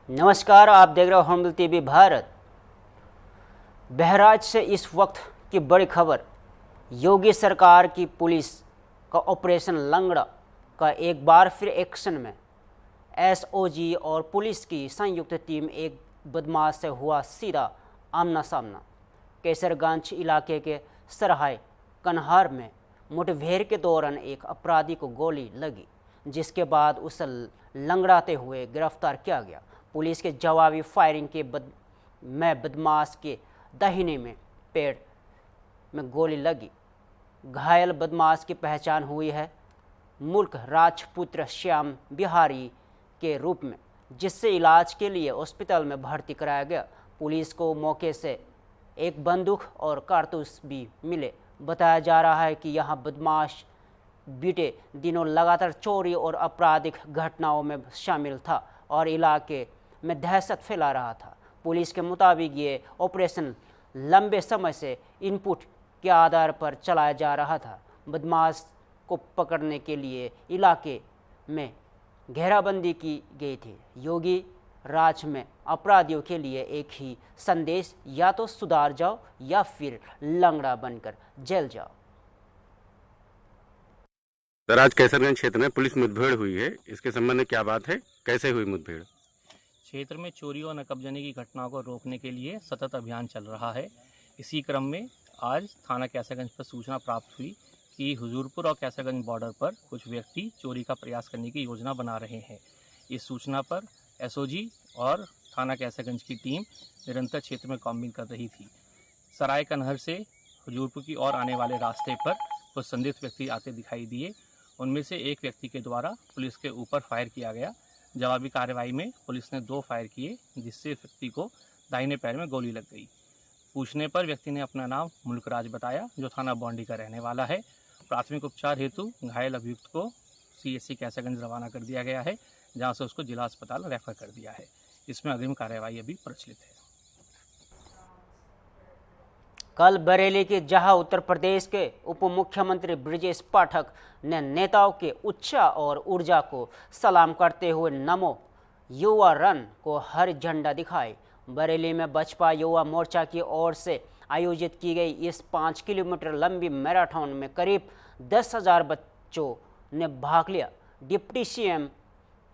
नमस्कार, आप देख रहे हो हम्बल टीवी भारत। बहराइच से इस वक्त की बड़ी खबर। योगी सरकार की पुलिस का ऑपरेशन लंगड़ा का एक बार फिर एक्शन में। एसओजी और पुलिस की संयुक्त टीम एक बदमाश से हुआ सीधा आमना सामना। केसरगंज इलाके के सरहाय कन्हार में मुठभेड़ के दौरान एक अपराधी को गोली लगी, जिसके बाद उसे लंगड़ाते हुए गिरफ्तार किया गया। पुलिस के जवाबी फायरिंग के बदमाश के दाहिने में पेड़ में गोली लगी। घायल बदमाश की पहचान हुई है मुल्क राजपुत्र श्याम बिहारी के रूप में, जिससे इलाज के लिए हॉस्पिटल में भर्ती कराया गया। पुलिस को मौके से एक बंदूक और कारतूस भी मिले। बताया जा रहा है कि यह बदमाश बीते दिनों लगातार चोरी और आपराधिक घटनाओं में शामिल था और इलाके में दहशत फैला रहा था। पुलिस के मुताबिक ये ऑपरेशन लंबे समय से इनपुट के आधार पर चलाया जा रहा था। बदमाश को पकड़ने के लिए इलाके में घेराबंदी की गई थी। योगी राज में अपराधियों के लिए एक ही संदेश, या तो सुधार जाओ या फिर लंगड़ा बनकर जेल जाओ। सर, आज कैसरगंज क्षेत्र में पुलिस मुठभेड़ हुई है, इसके संबंध में क्या बात है, कैसे हुई मुठभेड़? क्षेत्र में चोरी और नकबजनी की घटनाओं को रोकने के लिए सतत अभियान चल रहा है। इसी क्रम में आज थाना कैसरगंज पर सूचना प्राप्त हुई कि हुजूरपुर और कैसरगंज बॉर्डर पर कुछ व्यक्ति चोरी का प्रयास करने की योजना बना रहे हैं। इस सूचना पर एसओजी और थाना कैसरगंज की टीम निरंतर क्षेत्र में कॉम्बिंग कर रही थी। सराय कन्हर से हुजूरपुर की ओर आने वाले रास्ते पर कुछ संदिग्ध व्यक्ति आते दिखाई दिए। उनमें से एक व्यक्ति के द्वारा पुलिस के ऊपर फायर किया गया। जवाबी कार्रवाई में पुलिस ने 2 फायर किए, जिससे व्यक्ति को दाहिने पैर में गोली लग गई। पूछने पर व्यक्ति ने अपना नाम मुल्कराज बताया, जो थाना बौंडी का रहने वाला है। प्राथमिक उपचार हेतु घायल अभियुक्त को सीएससी कैसरगंज रवाना कर दिया गया है, जहां से उसको जिला अस्पताल रेफर कर दिया है। इसमें अग्रिम कार्रवाई अभी प्रचलित है। कल बरेली के जहां उत्तर प्रदेश के उप मुख्यमंत्री ब्रजेश पाठक ने नेताओं के उत्साह और ऊर्जा को सलाम करते हुए नमो युवा रन को हरी झंडा दिखाई। बरेली में बसपा युवा मोर्चा की ओर से आयोजित की गई इस 5 किलोमीटर लंबी मैराथन में करीब 10,000 बच्चों ने भाग लिया। डिप्टी सीएम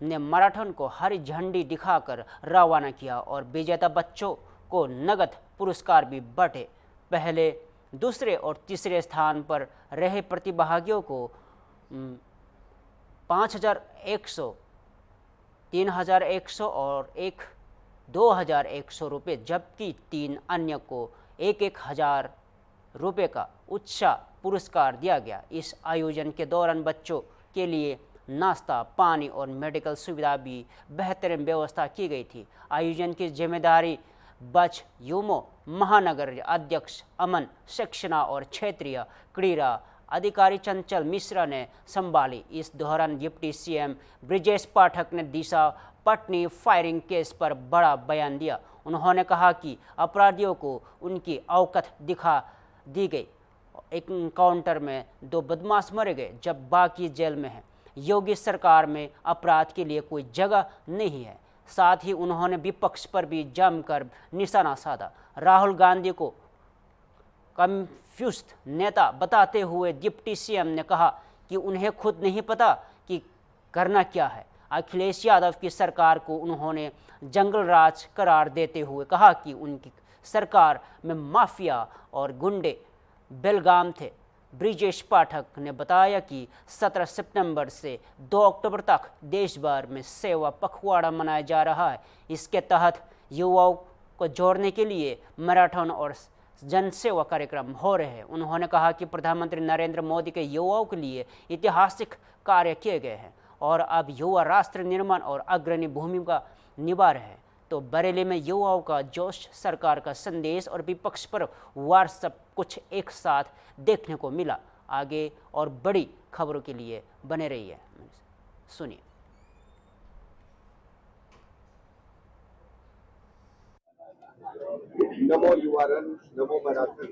ने मैराथन को हरी झंडी दिखाकर रवाना किया और विजेता बच्चों को नगद पुरस्कार भी बांटे। पहले, दूसरे और तीसरे स्थान पर रहे प्रतिभागियों को 5,100, 3,100 और 2,100 रुपये, जबकि 3 अन्य को 1,000 रुपये का उत्साह पुरस्कार दिया गया। इस आयोजन के दौरान बच्चों के लिए नाश्ता, पानी और मेडिकल सुविधा भी बेहतरीन व्यवस्था की गई थी। आयोजन की जिम्मेदारी बच यूमो महानगर अध्यक्ष अमन सक्सेना और क्षेत्रीय क्रीड़ा अधिकारी चंचल मिश्रा ने संभाली। इस दौरान डिप्टी सीएम ब्रजेश पाठक ने दिशा पटनी फायरिंग केस पर बड़ा बयान दिया। उन्होंने कहा कि अपराधियों को उनकी औकात दिखा दी गई। एक एनकाउंटर में 2 बदमाश मरे गए, जब बाकी जेल में हैं। योगी सरकार में अपराध के लिए कोई जगह नहीं है। साथ ही उन्होंने विपक्ष पर भी जमकर निशाना साधा। राहुल गांधी को कंफ्यूज्ड नेता बताते हुए डिप्टी सीएम ने कहा कि उन्हें खुद नहीं पता कि करना क्या है। अखिलेश यादव की सरकार को उन्होंने जंगल राज करार देते हुए कहा कि उनकी सरकार में माफिया और गुंडे बेलगाम थे। ब्रजेश पाठक ने बताया कि 17 सितंबर से 2 अक्टूबर तक देश भर में सेवा पखवाड़ा मनाया जा रहा है। इसके तहत युवाओं को जोड़ने के लिए मैराथन और जनसेवा कार्यक्रम हो रहे हैं। उन्होंने कहा कि प्रधानमंत्री नरेंद्र मोदी के युवाओं के लिए ऐतिहासिक कार्य किए गए हैं और अब युवा राष्ट्र निर्माण और अग्रणी भूमिका निभा रहे हैं। तो बरेली में युवाओं का जोश, सरकार का संदेश और विपक्ष पर वार सब कुछ एक साथ देखने को मिला। आगे और बड़ी खबरों के लिए बने रहिए। सुनिए। नमो युवा रन, नमो मैराथन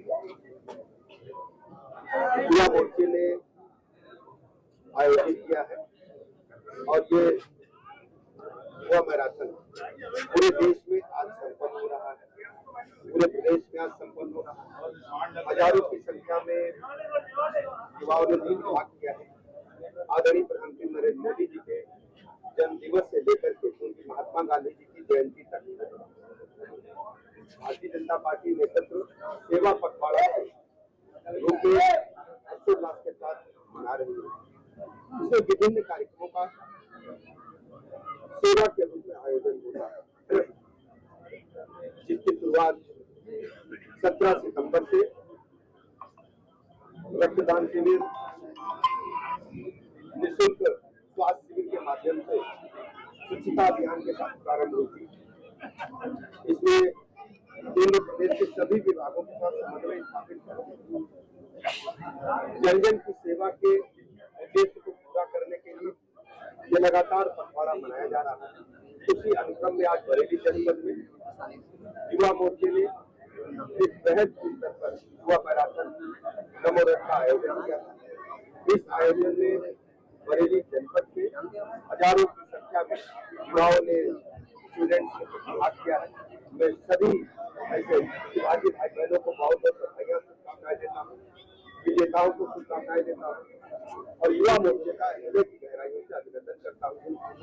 युवा मोर्चे ने आयोजित किया है और ये युवा मैराथन पूरे देश में आज संपन्न हो रहा है, पूरे प्रदेश में आज संपन्न हो रहा है। हजारों की संख्या में युवाओं ने भी भाग किया है। आदरणीय प्रधानमंत्री नरेंद्र मोदी जी के जन्म दिवस से लेकर के उनकी महात्मा गांधी जी की जयंती तक भारतीय जनता पार्टी नेतृत्व सेवा पखवाड़ा रूपे हर्षोल्लास के साथ मना रही है। इसमें विभिन्न कार्यक्रमों का सेवा के रूप में आयोजन होता है, जिसकी शुरुआत 17 सितंबर से रक्तदान शिविर, निःशुल्क स्वास्थ्य शिविर के माध्यम से स्वच्छता अभियान के साथ प्रारंभ हुई। इसमें केंद्र प्रदेश के सभी विभागों के साथ समन्वय स्थापित कर जन जन की सेवा के उद्देश्य को पूरा करने के लिए ये लगातार पखवाड़ा मनाया जा रहा है। उसी अनुक्रम में आज बरेली जनपद में युवा मोर्चे ने एक बेहद स्तर पर युवा मैराथन नमो रथ का आयोजन किया था। इस आयोजन में बरेली जनपद के हजारों की संख्या में युवाओं ने स्टूडेंट्स ने भाग किया है। मैं सभी ऐसे विभागीय भाई बहनों को बहुत बहुत बधाइयां शुभकामनाएं देता हूँ, विजेताओं को शुभकामनाएं देता हूँ और युवा मोर्चे का हृदय की गहराइयों से अभिनंदन करता हूँ।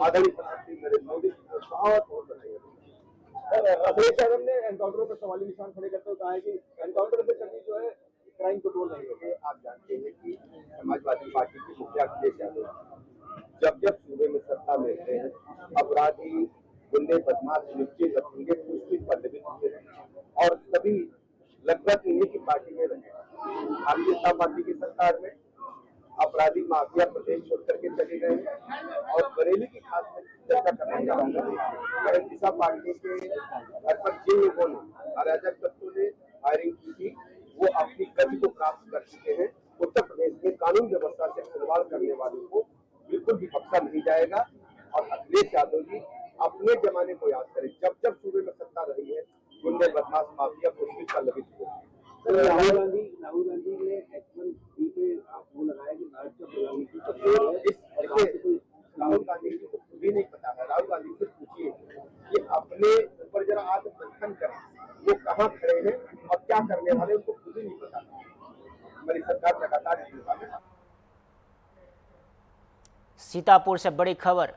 आदरणीय प्रधानमंत्री नरेंद्र मोदी जी को बहुत बहुत बधाइयां देता हूँ। अखिलेश यादव ने एनकाउंटर पर सवाली निशान खड़े करते हुए कहा है कि एनकाउंटर से कभी जो है क्राइम कंट्रोल नहीं होते। आप जानते हैं कि समाजवादी पार्टी के मुखिया अखिलेश यादव जब सूबे में सत्ता में रहे हैं, अपराधी गुंडे बदमाश निश्चित रखेंगे मुश्किल पर लगे और सभी लगभग इन्हीं की पार्टी में रहे। भारतीय जनता पार्टी की सरकार में अपराधी माफिया प्रदेश छोड़ करके चले गए और बरेली की खास चर्चा करना चाहूंगा। दिशा पार्टी के घर पर जिन लोगों ने अराजक तत्वों ने फायरिंग की थी वो अपनी गति को प्राप्त कर चुके हैं। उत्तर प्रदेश में कानून व्यवस्था से खिलवाड़ करने वालों को बिल्कुल भी बख्शा नहीं जाएगा और अखिलेश यादव जी अपने जमाने को याद करें, जब जब सूबे में सत्ता रही है गुंडे बदमाश माफिया मुश्किल का लगे थे। राहुल गांधी ने H1B पे वो लगाया कि भारत का प्रधानमंत्री राहुल गांधी जी को खुद भी नहीं पता है। राहुल गांधी से पूछिए कि अपने ऊपर जरा आत्ममंथन करें, वो कहाँ खड़े हैं और क्या करने वाले उनको खुद ही नहीं पता। हमारी सरकार लगातार सीतापुर से बड़ी खबर।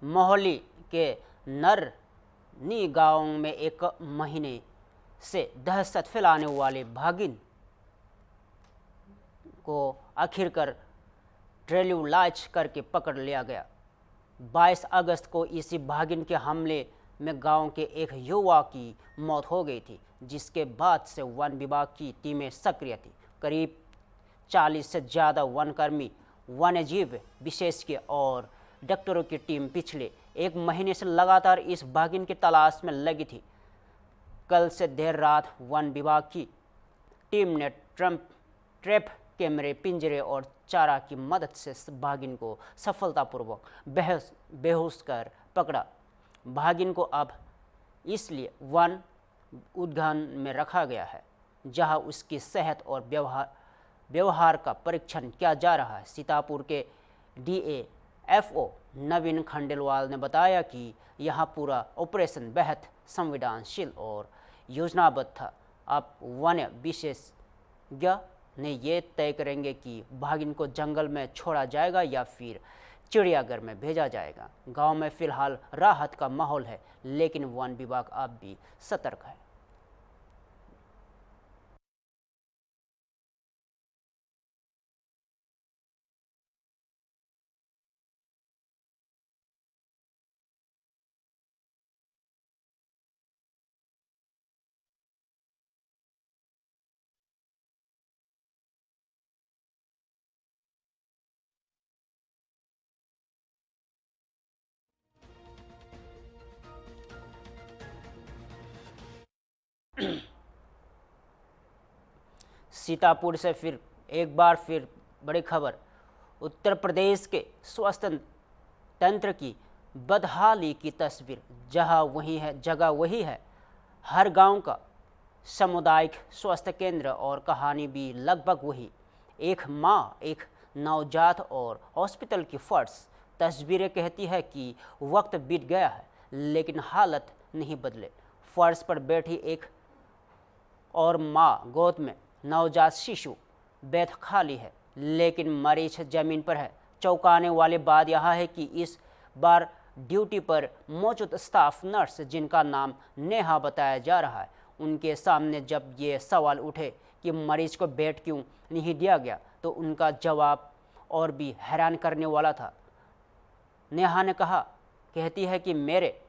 मोहाली के नरनी गांव में एक महीने से दहशत फैलाने वाले भागिन को आखिरकार ट्रेलुलाइज करके पकड़ लिया गया। 22 अगस्त को इसी भागिन के हमले में गांव के एक युवा की मौत हो गई थी, जिसके बाद से वन विभाग की टीमें सक्रिय थी। करीब 40 से ज़्यादा वनकर्मी, वन्यजीव विशेषज्ञ और डॉक्टरों की टीम पिछले एक महीने से लगातार इस भागिन की तलाश में लगी थी। कल से देर रात वन विभाग की टीम ने ट्रैप कैमरे, पिंजरे और चारा की मदद से भागिन को सफलतापूर्वक बेहोश कर पकड़ा। भागिन को अब इसलिए वन उद्यान में रखा गया है, जहां उसकी सेहत और व्यवहार का परीक्षण किया जा रहा है। सीतापुर के DAFO नवीन खंडेलवाल ने बताया कि यहां पूरा ऑपरेशन बेहद संवेदनशील और योजनाबद्ध था। अब वन विशेषज्ञ ने ये तय करेंगे कि भागिन को जंगल में छोड़ा जाएगा या फिर चिड़ियाघर में भेजा जाएगा। गांव में फिलहाल राहत का माहौल है, लेकिन वन विभाग अब भी सतर्क है। सीतापुर से फिर एक बार फिर बड़ी खबर। उत्तर प्रदेश के स्वास्थ्य तंत्र की बदहाली की तस्वीर जगह वही है। हर गांव का सामुदायिक स्वास्थ्य केंद्र और कहानी भी लगभग वही। एक माँ, एक नवजात और हॉस्पिटल की फर्श। तस्वीरें कहती है कि वक्त बीत गया है, लेकिन हालत नहीं बदले। फर्श पर बैठी एक और माँ गोद में नवजात शिशु, बेड खाली है लेकिन मरीज जमीन पर है। चौंकाने वाली बात यह है कि इस बार ड्यूटी पर मौजूद स्टाफ नर्स, जिनका नाम नेहा बताया जा रहा है, उनके सामने जब ये सवाल उठे कि मरीज को बेड क्यों नहीं दिया गया, तो उनका जवाब और भी हैरान करने वाला था। नेहा ने कहती है कि मेरे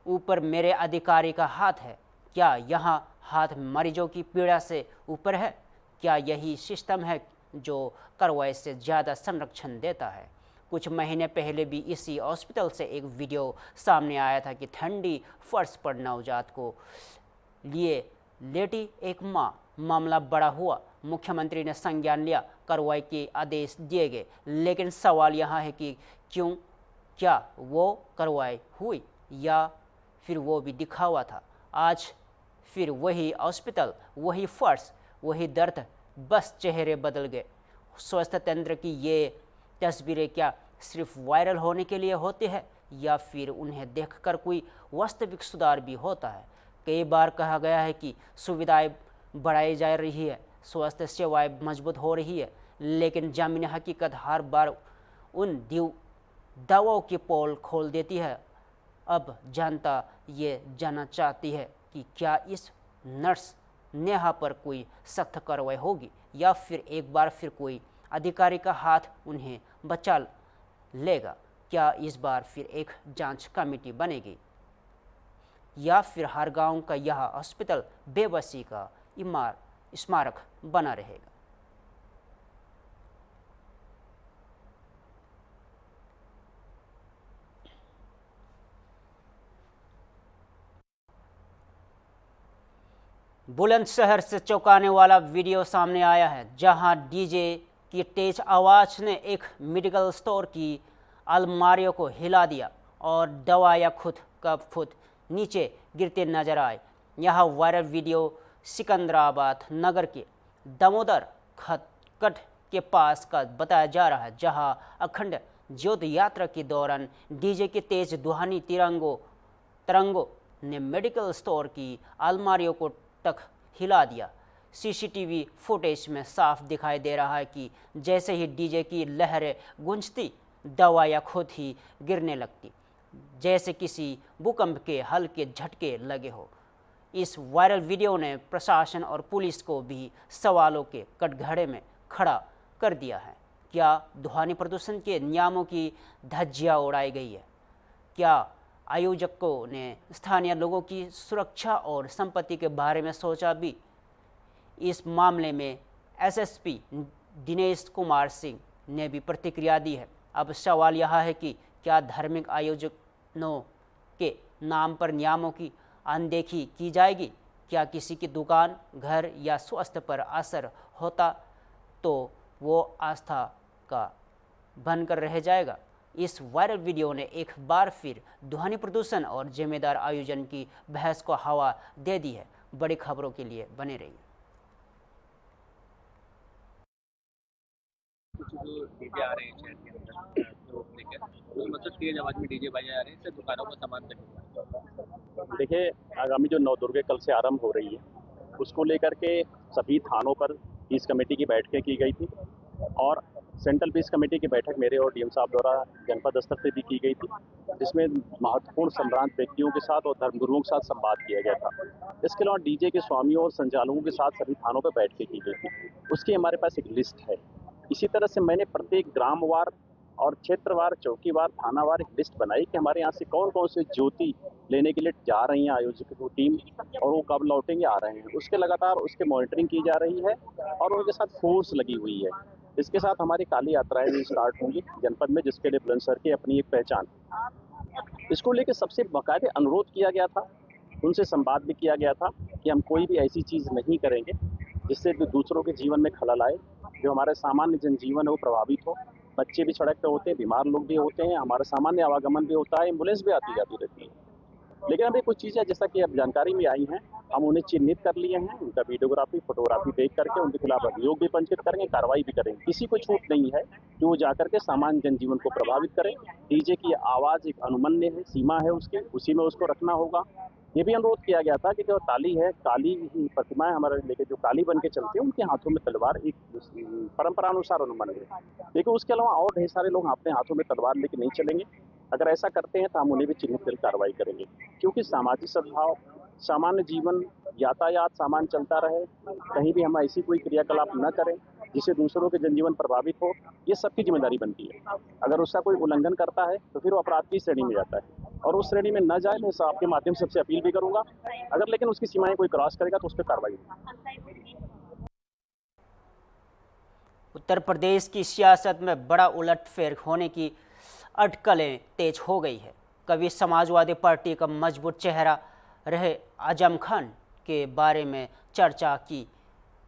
ऊपर मेरे अधिकारी का हाथ है। क्या यहाँ हाथ मरीजों की पीड़ा से ऊपर है? क्या यही सिस्टम है जो कार्रवाई से ज़्यादा संरक्षण देता है? कुछ महीने पहले भी इसी हॉस्पिटल से एक वीडियो सामने आया था कि ठंडी फर्श पर नवजात को लिए लेटी एक माँ। मामला बड़ा हुआ, मुख्यमंत्री ने संज्ञान लिया, कार्रवाई के आदेश दिए गए, लेकिन सवाल यहाँ है कि क्यों? क्या वो कार्रवाई हुई या फिर वो भी दिखावा था? आज फिर वही हॉस्पिटल, वही फर्श, वही दर्द, बस चेहरे बदल गए। स्वास्थ्य तंत्र की ये तस्वीरें क्या सिर्फ वायरल होने के लिए होती है या फिर उन्हें देखकर कोई वास्तविक सुधार भी होता है? कई बार कहा गया है कि सुविधाएं बढ़ाई जा रही है, स्वास्थ्य सेवाएं मजबूत हो रही है, लेकिन ज़मीनी हकीकत हर बार उन दावों की पोल खोल देती है। अब जनता ये जानना चाहती है कि क्या इस नर्स नेहा पर कोई सख्त कार्रवाई होगी या फिर एक बार फिर कोई अधिकारी का हाथ उन्हें बचा लेगा? क्या इस बार फिर एक जांच कमेटी बनेगी या फिर हर गांव का यह हॉस्पिटल बेबसी का स्मारक बना रहेगा? बुलंदशहर से चौंकाने वाला वीडियो सामने आया है, जहां डीजे की तेज आवाज़ ने एक मेडिकल स्टोर की अलमारियों को हिला दिया और दवाइयाँ खुद नीचे गिरते नजर आए। यह वायरल वीडियो सिकंदराबाद नगर के दामोदर खटकट के पास का बताया जा रहा है, जहां अखंड ज्योति यात्रा के दौरान डीजे के तेज ध्वनि तरंगों ने मेडिकल स्टोर की अलमारियों को तक हिला दिया। सीसीटीवी फुटेज में साफ दिखाई दे रहा है कि जैसे ही डीजे की लहरें गूंजती, दवाइयाँ खुद ही गिरने लगती, जैसे किसी भूकंप के हल्के झटके लगे हो। इस वायरल वीडियो ने प्रशासन और पुलिस को भी सवालों के कटघरे में खड़ा कर दिया है। क्या ध्वनि प्रदूषण के नियमों की धज्जियां उड़ाई गई है? क्या आयोजकों ने स्थानीय लोगों की सुरक्षा और संपत्ति के बारे में सोचा भी? इस मामले में एसएसपी दिनेश कुमार सिंह ने भी प्रतिक्रिया दी है। अब सवाल यह है कि क्या धार्मिक आयोजनों के नाम पर नियमों की अनदेखी की जाएगी? क्या किसी की दुकान, घर या स्वास्थ्य पर असर होता तो वो आस्था का बनकर रह जाएगा? इस वायरल वीडियो ने एक बार फिर ध्वनि प्रदूषण और जिम्मेदार आयोजन की बहस को हवा दे दी है। बड़ी खबरों के लिए बने रहिए। कुछ जो डीजे आ रहे हैं शहर के अंदर तो लेकर तो मतलब तेज आवाज में डीजे बजाए जा रहे हैं, इससे दुकानों को सामान तक। देखिए, आगामी जो नवदुर्गे कल से आरंभ हो रही है, उसको लेकर के सभी थानों पर पीस कमेटी की बैठकें की गई थी और सेंट्रल पीस कमेटी की बैठक मेरे और डीएम साहब द्वारा जनपद स्तर पर भी की गई थी, जिसमें महत्वपूर्ण संभ्रांत व्यक्तियों के साथ और धर्मगुरुओं के साथ संवाद किया गया था। इसके अलावा डीजे के स्वामियों और संचालकों के साथ सभी थानों पर बैठकें की गई थी। उसकी हमारे पास एक लिस्ट है। इसी तरह से मैंने प्रत्येक ग्रामवार और क्षेत्रवार, चौकीवार, थानावार एक लिस्ट बनाई कि हमारे यहाँ से कौन कौन से ज्योति लेने के लिए जा रही हैं आयोजक की टीम और वो कब लौटेंगे, आ रहे हैं। उसके लगातार उसके मॉनिटरिंग की जा रही है और उनके साथ फोर्स लगी हुई है। इसके साथ हमारी काली यात्राएं भी स्टार्ट होंगी जनपद में, जिसके लिए बुलंदशहर की अपनी एक पहचान। इसको लेकर सबसे बाकायदे अनुरोध किया गया था, उनसे संवाद भी किया गया था कि हम कोई भी ऐसी चीज़ नहीं करेंगे जिससे दूसरों के जीवन में खलल आए, जो हमारे सामान्य जनजीवन है वो प्रभावित हो। बच्चे भी सड़क पे होते हैं, बीमार लोग भी होते हैं, हमारा सामान्य आवागमन भी होता है, एम्बुलेंस भी आती जाती रहती है। लेकिन अभी कुछ चीज़ें जैसा कि अब जानकारी में आई हैं हम उन्हें चिन्हित कर लिए हैं, उनका वीडियोग्राफी फोटोग्राफी देख करके उनके खिलाफ अभियोग भी पंजीकृत करेंगे, कार्रवाई भी करेंगे। किसी को छूट नहीं है कि वो जाकर के सामान्य जनजीवन को प्रभावित करे। डीजे की आवाज़ एक अनुमन्य है, सीमा है उसकी, उसी में उसको रखना होगा। ये भी अनुरोध किया गया था कि जो ताली है, काली प्रतिमाएं हमारे लेके जो काली बन के चलते हैं, उनके हाथों में तलवार एक परंपरा अनुसार अनुमन्य है। लेकिन उसके अलावा और ढेर सारे लोग अपने हाथों में तलवार लेके नहीं चलेंगे। अगर ऐसा करते हैं तो हम उन्हें भी चिन्हित कर कार्रवाई करेंगे, क्योंकि सामाजिक सद्भाव, सामान्य जीवन, यातायात सामान्य चलता रहे, कहीं भी हम ऐसी कोई क्रियाकलाप न करें जिससे दूसरों के जनजीवन प्रभावित हो, ये सबकी जिम्मेदारी बनती है। अगर उसका कोई उल्लंघन करता है तो फिर वो अपराध की श्रेणी में जाता है, और उस श्रेणी में न जाए। मैं आपके माध्यम से सबसे अपील भी करूंगा, अगर लेकिन उसकी सीमाएं कोई क्रॉस करेगा तो उस पर कार्रवाई होगी। उत्तर प्रदेश की सियासत में बड़ा उलटफेर होने की अटकलें तेज हो गई है। कभी समाजवादी पार्टी का मजबूत चेहरा रहे आजम खान के बारे में चर्चा की,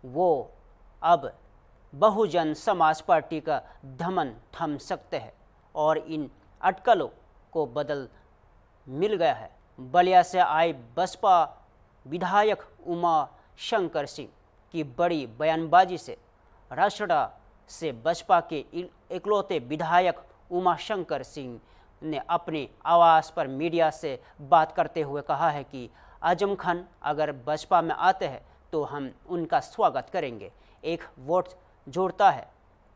वो अब बहुजन समाज पार्टी का धमन थम सकते हैं और इन अटकलों को बदल मिल गया है। बलिया से आए बसपा विधायक उमा शंकर सिंह की बड़ी बयानबाजी से राष्ट्रडा से बसपा के इकलौते विधायक उमा शंकर सिंह ने अपने आवास पर मीडिया से बात करते हुए कहा है कि आजम खान अगर बसपा में आते हैं तो हम उनका स्वागत करेंगे। एक वोट जोड़ता है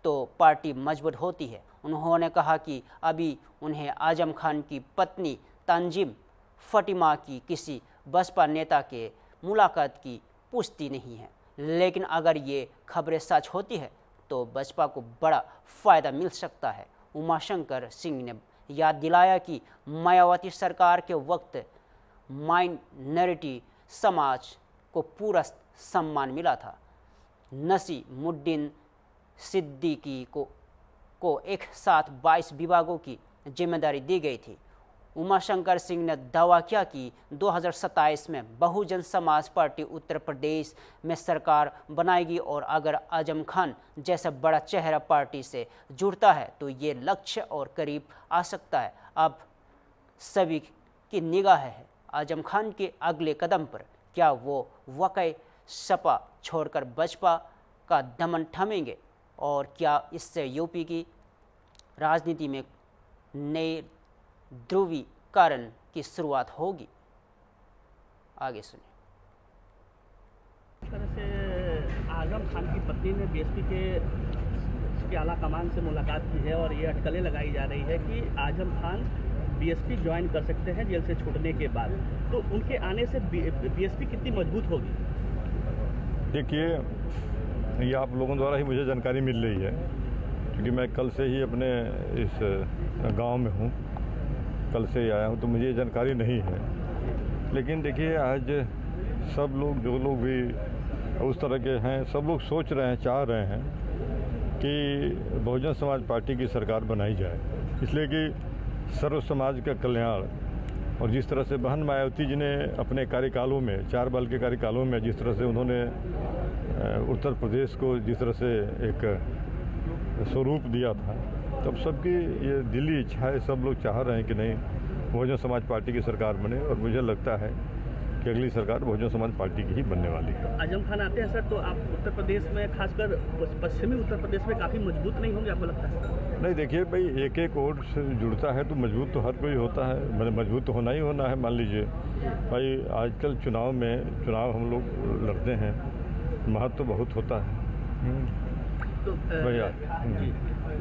तो पार्टी मजबूत होती है। उन्होंने कहा कि अभी उन्हें आजम खान की पत्नी तंजीम फटिमा की किसी बसपा नेता के मुलाकात की पुष्टि नहीं है, लेकिन अगर ये खबरें सच होती है तो बसपा को बड़ा फ़ायदा मिल सकता है। उमाशंकर सिंह ने याद दिलाया कि मायावती सरकार के वक्त माइनॉरिटी समाज को पूरा सम्मान मिला था। नसीमुद्दीन सिद्दीकी को एक साथ 22 विभागों की जिम्मेदारी दी गई थी। उमाशंकर सिंह ने दावा किया कि 2027 में बहुजन समाज पार्टी उत्तर प्रदेश में सरकार बनाएगी और अगर आजम खान जैसा बड़ा चेहरा पार्टी से जुड़ता है तो ये लक्ष्य और करीब आ सकता है। अब सभी की निगाह है आजम खान के अगले कदम पर। क्या वो वाकई सपा छोड़कर बसपा का दमन थमेंगे और क्या इससे यूपी की राजनीति में नए ध्रुवीकरण की शुरुआत होगी? आगे सुनिए। इस तरह से आजम खान की पत्नी ने बीएसपी के आला कमान से मुलाकात की है और ये अटकलें लगाई जा रही है कि आजम खान बीएसपी ज्वाइन कर सकते हैं जेल से छूटने के बाद। तो उनके आने से बीएसपी कितनी मजबूत होगी? देखिए, ये आप लोगों द्वारा ही मुझे जानकारी मिल रही है, क्योंकि मैं कल से ही अपने इस गांव में हूँ, कल से ही आया हूँ, तो मुझे ये जानकारी नहीं है। लेकिन देखिए, आज सब लोग, जो लोग भी उस तरह के हैं, सब लोग सोच रहे हैं, चाह रहे हैं कि बहुजन समाज पार्टी की सरकार बनाई जाए, इसलिए कि सर्व समाज का कल्याण। और जिस तरह से बहन मायावती जी ने अपने कार्यकालों में, 4 बार के कार्यकालों में जिस तरह से उन्होंने उत्तर प्रदेश को जिस तरह से एक स्वरूप दिया था, तब सबकी ये दिली इच्छा है, सब लोग चाह रहे हैं कि नहीं, बहुजन समाज पार्टी की सरकार बने। और मुझे लगता है कि अगली सरकार बहुजन समाज पार्टी की ही बनने वाली है। आजम खान आते हैं सर, तो आप उत्तर प्रदेश में, खासकर पश्चिमी उत्तर प्रदेश में काफ़ी मजबूत नहीं होंगे, आपको लगता है? नहीं, देखिए भाई, एक एक वोट से जुड़ता है तो मजबूत तो हर कोई होता है, मैंने मजबूत तो होना ही होना है। मान लीजिए भाई, आजकल चुनाव हम लोग लड़ते हैं, महत्व तो बहुत होता है। तो भैया जी,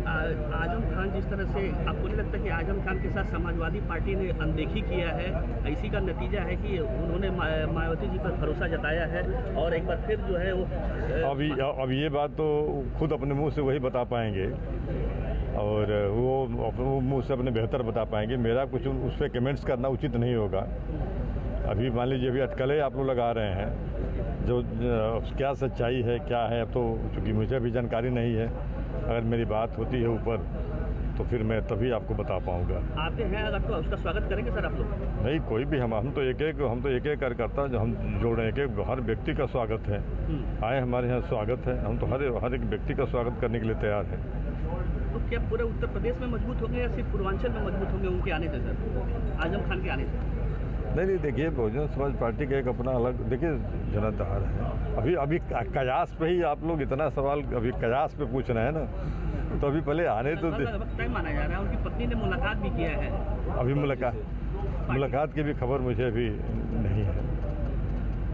आजम खान जिस तरह से, आपको नहीं लगता कि आजम खान के साथ समाजवादी पार्टी ने अनदेखी किया है? इसी का नतीजा है कि उन्होंने मायावती जी पर भरोसा जताया है और एक बार फिर जो है वो अब ये बात तो खुद अपने मुंह से वही बता पाएंगे और वो मुंह से अपने बेहतर बता पाएंगे। मेरा कुछ उस पर कमेंट्स करना उचित नहीं होगा। अभी मान लीजिए, अभी अटकलें आप लोग लगा रहे हैं, जो क्या सच्चाई है, क्या है, अब तो चूँकि मुझे भी जानकारी नहीं है। अगर मेरी बात होती है ऊपर तो फिर मैं तभी आपको बता पाऊंगा। आते हैं अगर तो उसका स्वागत करेंगे सर आप लोग? नहीं, कोई भी, हम तो एक एक कार्यकर्ता जो हम जोड़ रहे हैं, हर व्यक्ति का स्वागत है। आए हमारे यहाँ स्वागत है, हम तो हर एक व्यक्ति का स्वागत करने के लिए तैयार हैं। तो क्या पूरे उत्तर प्रदेश में मजबूत होंगे या सिर्फ पूर्वांचल में मजबूत होंगे उनके आने से सर, आजम खान के आने से? नहीं देखिए, बहुजन समाज पार्टी का एक अपना अलग देखिए जनाधार है। अभी कयास पे ही आप लोग इतना सवाल अभी कयास पे पूछ रहे हैं ना, तो अभी पहले आने तो तय माना जा रहा है। उनकी पत्नी ने मुलाकात भी किया है। अभी मुलाकात की भी खबर मुझे अभी नहीं है।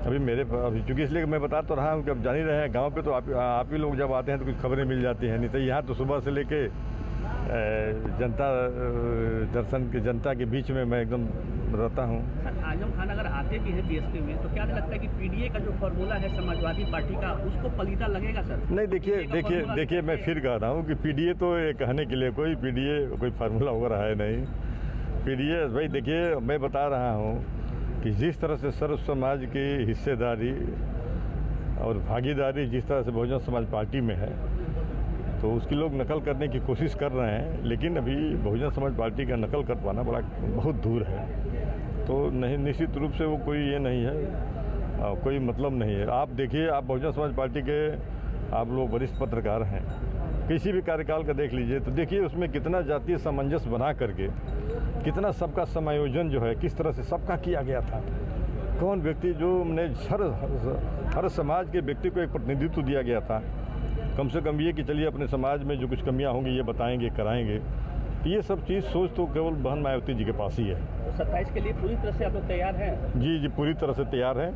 अभी चूँकि इसलिए मैं बता तो रहा हूँ कि अब जान ही रहे हैं गाँव पे तो आप ही लोग जब आते हैं तो कुछ खबरें मिल जाती हैं, नहीं तो यहाँ तो सुबह से लेके जनता के बीच में मैं एकदम रहता हूँ। आजम खान अगर आते भी हैं बीएसपी में, तो क्या लगता है कि पीडीए का जो फॉर्मूला है समाजवादी पार्टी का, उसको पलीता लगेगा सर? नहीं देखिए मैं फिर कह रहा हूँ कि पीडीए तो ये कहने के लिए कोई फार्मूला वगैरह है नहीं। पीडीए भाई देखिए, मैं बता रहा हूँ कि जिस तरह से सर्व समाज की हिस्सेदारी और भागीदारी जिस तरह से बहुजन समाज पार्टी में है, तो उसकी लोग नकल करने की कोशिश कर रहे हैं, लेकिन अभी बहुजन समाज पार्टी का नकल कर पाना बहुत दूर है। तो नहीं, निश्चित रूप से वो कोई ये नहीं है, कोई मतलब नहीं है। आप देखिए, आप बहुजन समाज पार्टी के आप लोग वरिष्ठ पत्रकार हैं, किसी भी कार्यकाल का देख लीजिए तो देखिए उसमें कितना जातीय सामंजस्य बना करके, कितना सबका समायोजन जो है किस तरह से सबका किया गया था। कौन व्यक्ति जो हमने हर समाज के व्यक्ति को एक प्रतिनिधित्व दिया गया था, कम से कम ये कि चलिए अपने समाज में जो कुछ कमियां होंगी ये बताएंगे, कराएंगे। तो ये सब चीज़ सोच तो केवल बहन मायावती जी के पास ही है। 27 के लिए पूरी तरह से आप लोग तैयार हैं? जी पूरी तरह से तैयार हैं।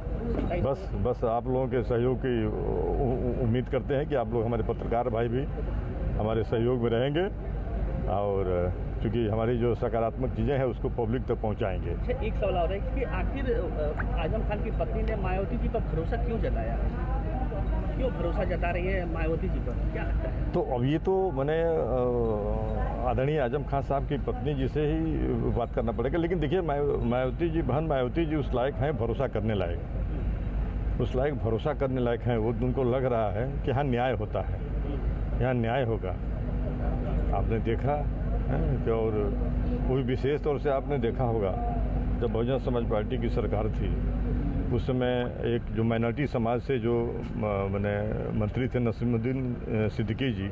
बस आप लोगों के सहयोग की उम्मीद करते हैं कि आप लोग हमारे पत्रकार भाई भी हमारे सहयोग में रहेंगे, और क्योंकि हमारी जो सकारात्मक चीज़ें हैं उसको पब्लिक तक पहुंचाएंगे। एक सवाल और है कि आखिर आजम खान की पत्नी ने मायावती जी पर भरोसा क्यों जताया? क्यों भरोसा जता रही है मायावती जी पर, क्या लगता है? तो अब ये तो मैंने आदरणीय आजम खान साहब की पत्नी जी से ही बात करना पड़ेगा, लेकिन देखिए मायावती जी, बहन मायावती जी उस लायक हैं, भरोसा करने लायक, उस लायक भरोसा करने लायक हैं। वो उनको लग रहा है कि यहाँ न्याय होता है, यहाँ न्याय होगा। आपने देखा है कि, और कोई विशेष तौर से आपने देखा होगा जब बहुजन समाज पार्टी की सरकार थी, उस समय एक जो माइनॉरिटी समाज से जो मंत्री थे नसीमुद्दीन सिद्दीकी जी,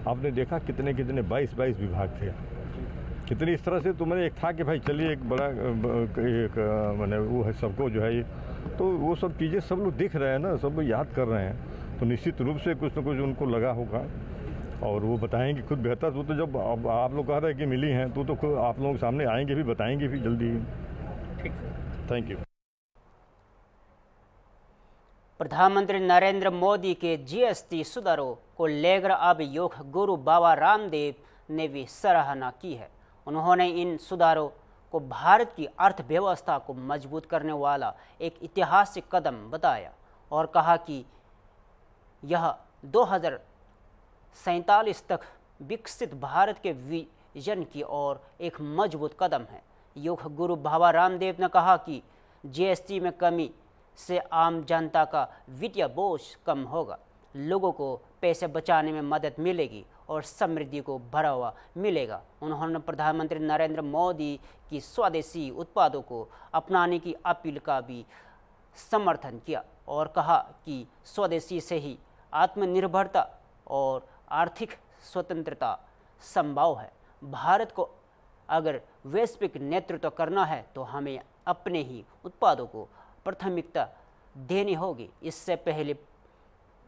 आपने देखा कितने 22 विभाग थे। कितनी इस तरह से तो मैंने एक था कि भाई चलिए एक बड़ा वो है सबको जो है, तो वो सब चीज़ें सब लोग दिख रहे हैं ना, सब लोग याद कर रहे हैं, तो निश्चित रूप से कुछ न कुछ उनको लगा होगा और वो बताएंगे खुद बेहतर। तो जब आप लोग कह रहे हैं कि मिली हैं तो आप लोगों के सामने आएंगे भी, बताएंगे भी जल्दी। Thank you. प्रधानमंत्री नरेंद्र मोदी के जीएसटी सुधारों को लेकर अब योग गुरु बाबा रामदेव ने भी सराहना की है। उन्होंने इन सुधारों को भारत की अर्थव्यवस्था को मजबूत करने वाला एक ऐतिहासिक कदम बताया और कहा कि यह 2047 तक विकसित भारत के विजन की ओर एक मजबूत कदम है। योग गुरु बाबा रामदेव ने कहा कि जीएसटी में कमी से आम जनता का वित्तीय बोझ कम होगा, लोगों को पैसे बचाने में मदद मिलेगी और समृद्धि को बढ़ावा मिलेगा। उन्होंने प्रधानमंत्री नरेंद्र मोदी की स्वदेशी उत्पादों को अपनाने की अपील का भी समर्थन किया और कहा कि स्वदेशी से ही आत्मनिर्भरता और आर्थिक स्वतंत्रता संभव है। भारत को अगर वैश्विक नेतृत्व करना है तो हमें अपने ही उत्पादों को प्राथमिकता देनी होगी। इससे पहले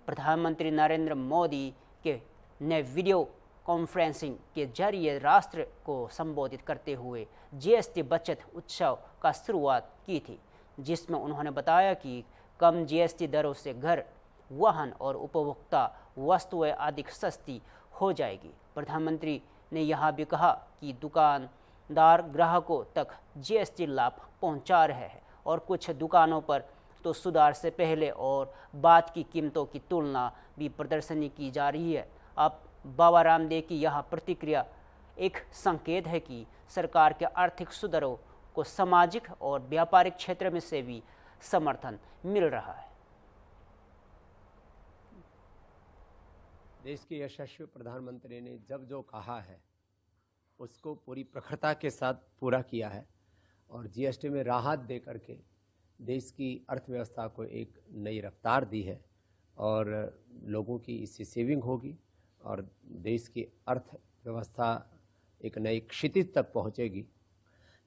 प्रधानमंत्री नरेंद्र मोदी के ने वीडियो कॉन्फ्रेंसिंग के जरिए राष्ट्र को संबोधित करते हुए जीएसटी बचत उत्सव का शुरुआत की थी, जिसमें उन्होंने बताया कि कम जीएसटी दरों से घर, वाहन और उपभोक्ता वस्तुएं अधिक सस्ती हो जाएगी। प्रधानमंत्री ने यह भी कहा कि दुकानदार ग्राहकों तक जीएसटी लाभ पहुंचा रहे हैं और कुछ दुकानों पर तो सुधार से पहले और बाद की कीमतों की तुलना भी प्रदर्शनी की जा रही है। अब बाबा रामदेव की यह प्रतिक्रिया एक संकेत है कि सरकार के आर्थिक सुधारों को सामाजिक और व्यापारिक क्षेत्र में से भी समर्थन मिल रहा है। देश के यशस्वी प्रधानमंत्री ने जब जो कहा है उसको पूरी प्रखरता के साथ पूरा किया है और जीएसटी में राहत दे करके देश की अर्थव्यवस्था को एक नई रफ्तार दी है और लोगों की इससे सेविंग होगी और देश की अर्थव्यवस्था एक नई क्षितिज तक पहुंचेगी।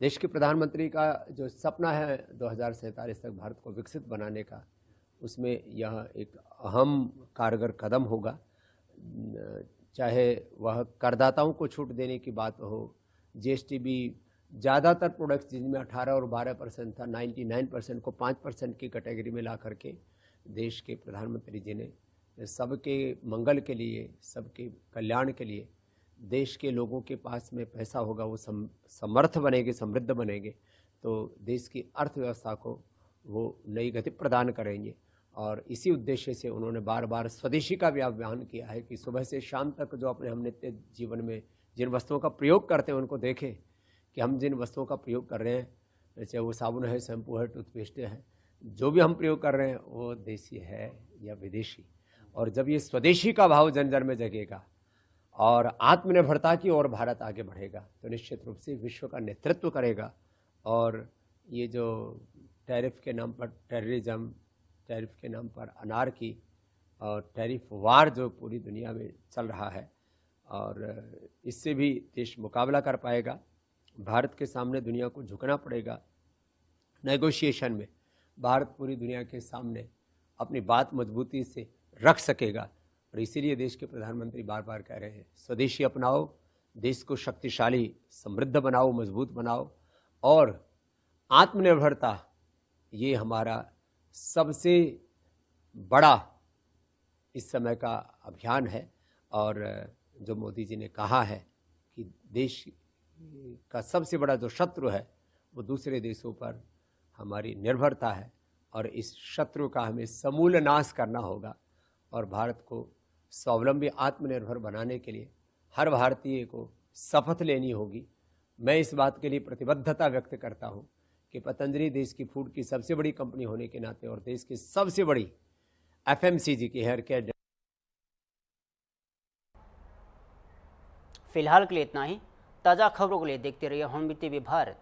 देश के प्रधानमंत्री का जो सपना है 2047 तक भारत को विकसित बनाने का, उसमें यह एक अहम कारगर कदम होगा। चाहे वह करदाताओं को छूट देने की बात हो, जीएसटी भी ज़्यादातर प्रोडक्ट्स जिनमें 18 और 12% था, 99% को 5% की कैटेगरी में ला करके देश के प्रधानमंत्री जी ने सबके मंगल के लिए, सबके कल्याण के लिए, देश के लोगों के पास में पैसा होगा, वो समर्थ बनेंगे, समृद्ध बनेंगे, तो देश की अर्थव्यवस्था को वो नई गति प्रदान करेंगे। और इसी उद्देश्य से उन्होंने बार बार स्वदेशी का भी आह्वान किया है कि सुबह से शाम तक जो अपने हम नित्य जीवन में जिन वस्तुओं का प्रयोग करते हैं उनको देखें कि हम जिन वस्तुओं का प्रयोग कर रहे हैं, चाहे वो साबुन है, शैम्पू है, टूथपेस्ट है, जो भी हम प्रयोग कर रहे हैं वो देसी है या विदेशी। और जब ये स्वदेशी का भाव जन जन में जगेगा और आत्मनिर्भरता की ओर भारत आगे बढ़ेगा तो निश्चित रूप से विश्व का नेतृत्व करेगा। और ये जो टैरिफ के नाम पर टेररिज्म, टैरिफ के नाम पर अनारकी और टैरिफ वार जो पूरी दुनिया में चल रहा है, और इससे भी देश मुकाबला कर पाएगा। भारत के सामने दुनिया को झुकना पड़ेगा। नेगोशिएशन में भारत पूरी दुनिया के सामने अपनी बात मजबूती से रख सकेगा। और इसीलिए देश के प्रधानमंत्री बार बार कह रहे हैं, स्वदेशी अपनाओ, देश को शक्तिशाली, समृद्ध बनाओ, मजबूत बनाओ। और आत्मनिर्भरता ये हमारा सबसे बड़ा इस समय का अभियान है। और जो मोदी जी ने कहा है कि देश का सबसे बड़ा जो शत्रु है वो दूसरे देशों पर हमारी निर्भरता है, और इस शत्रु का हमें समूल नाश करना होगा। और भारत को स्वावलंबी, आत्मनिर्भर बनाने के लिए हर भारतीय को शपथ लेनी होगी। मैं इस बात के लिए प्रतिबद्धता व्यक्त करता हूँ कि पतंजलि देश की फूड की सबसे बड़ी कंपनी होने के नाते और देश की सबसे बड़ी एफएमसीजी की हेयर केयर। फिलहाल के लिए इतना ही। ताज़ा खबरों के लिए देखते रहिए हॉर्नबिल टीवी भारत।